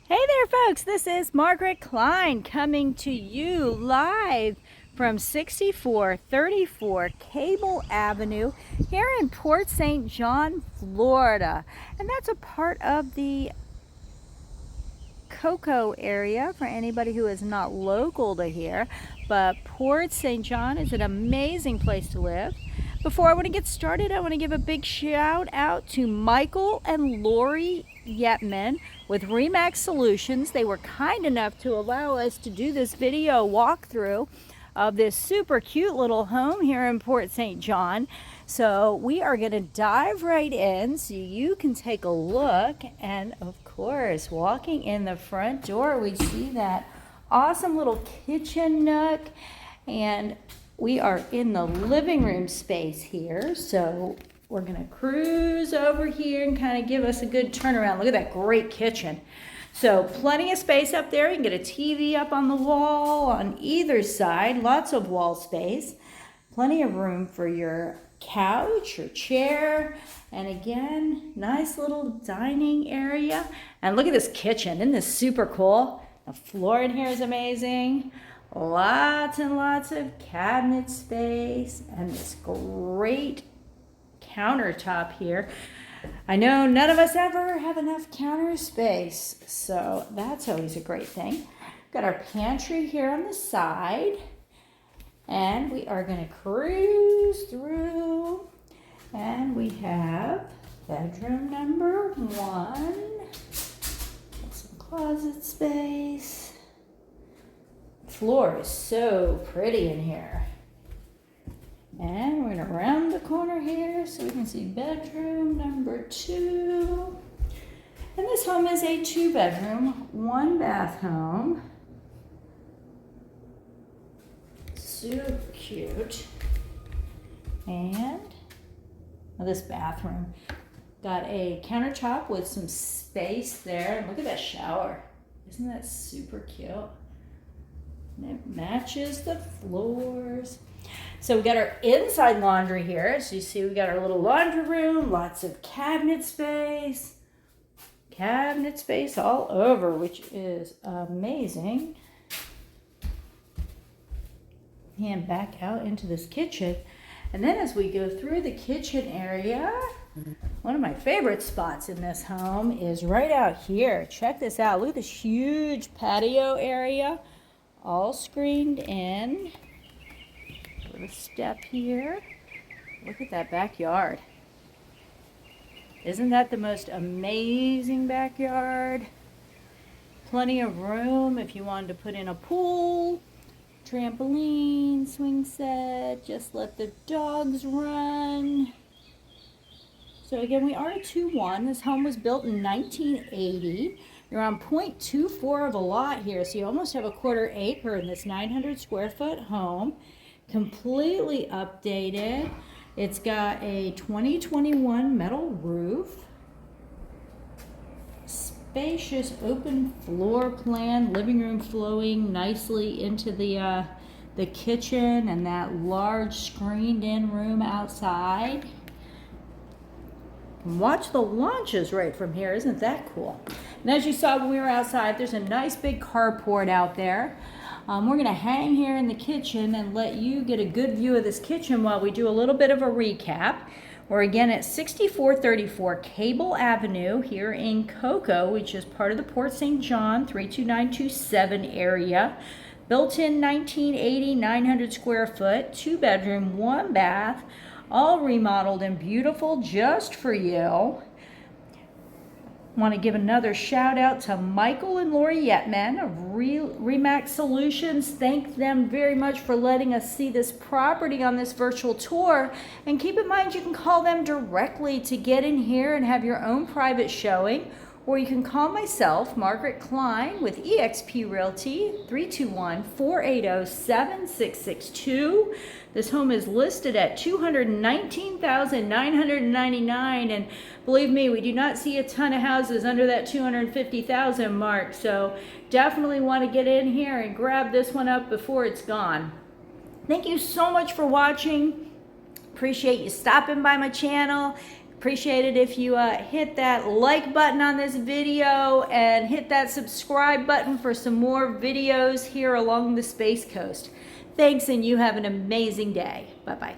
Hey there, folks. This is Margaret Klein coming to you live from 6434 Cable Avenue here in Port St. John, Florida. And that's a part of the Cocoa area for anybody who is not local to here. But Port St. John is an amazing place to live. Before I want to get started, I want to give a big shout out to Michael and Lori Yetman with Remax Solutions. They were kind enough to allow us to do this video walkthrough of this super cute little home here in Port St. John. So we are going to dive right in so you can take a look. And of course, walking in the front door, we see that awesome little kitchen nook, and we are in the living room space here. So we're going to cruise over here and kind of give us a good turnaround. Look at that great kitchen. So plenty of space up there. You can get a TV up on the wall on either side. Lots of wall space. Plenty of room for your couch or chair. And again, nice little dining area. And look at this kitchen. Isn't this super cool? The floor in here is amazing. Lots and lots of cabinet space and this great countertop here. I know none of us ever have enough counter space, so that's always a great thing. Got our pantry here on the side, and we are going to cruise through, and we have bedroom number 1. Got some closet space. Floor is so pretty in here. And we're going to round the corner here so we can see bedroom number 2. And this home is a 2-bedroom, 1-bath home. Super cute. And this bathroom. Got a countertop with some space there. And look at that shower. Isn't that super cute? And it matches the floors. So we got our inside laundry here. So you see we got our little laundry room, lots of cabinet space. Cabinet space all over, which is amazing. And back out into this kitchen. And then as we go through the kitchen area, one of my favorite spots in this home is right out here. Check this out. Look at this huge patio area, all screened in. A step here. Look at that backyard. Isn't that the most amazing backyard? Plenty of room if you wanted to put in a pool, trampoline, swing set, just let the dogs run. So again, we are a 2-1. This home was built in 1980. You're on 0.24 of a lot here, so you almost have a quarter acre in this 900 square foot home. Completely updated. It's got a 2021 metal roof. Spacious open floor plan, living room flowing nicely into the kitchen and that large screened in room outside. Watch the launches right from here. Isn't that cool? And as you saw when we were outside, there's a nice big carport out there. We're going to hang here in the kitchen and let you get a good view of this kitchen while we do a little bit of a recap. We're again at 6434 Cable Avenue here in Cocoa, which is part of the Port St. John 32927 area. Built in 1980, 900 square foot, 2-bedroom, 1-bath, all remodeled and beautiful just for you. Want to give another shout out to Michael and Lori Yetman of Remax Solutions. Thank them very much for letting us see this property on this virtual tour. And keep in mind, you can call them directly to get in here and have your own private showing. Or you can call myself, Margaret Klein, with eXp Realty, 321-480-7662. This home is listed at $219,999, and believe me, we do not see a ton of houses under that $250,000 mark, so definitely want to get in here and grab this one up before it's gone. Thank you so much for watching. Appreciate you stopping by my channel. Appreciate it if you hit that like button on this video and hit that subscribe button for some more videos here along the Space Coast. Thanks, and you have an amazing day. Bye-bye.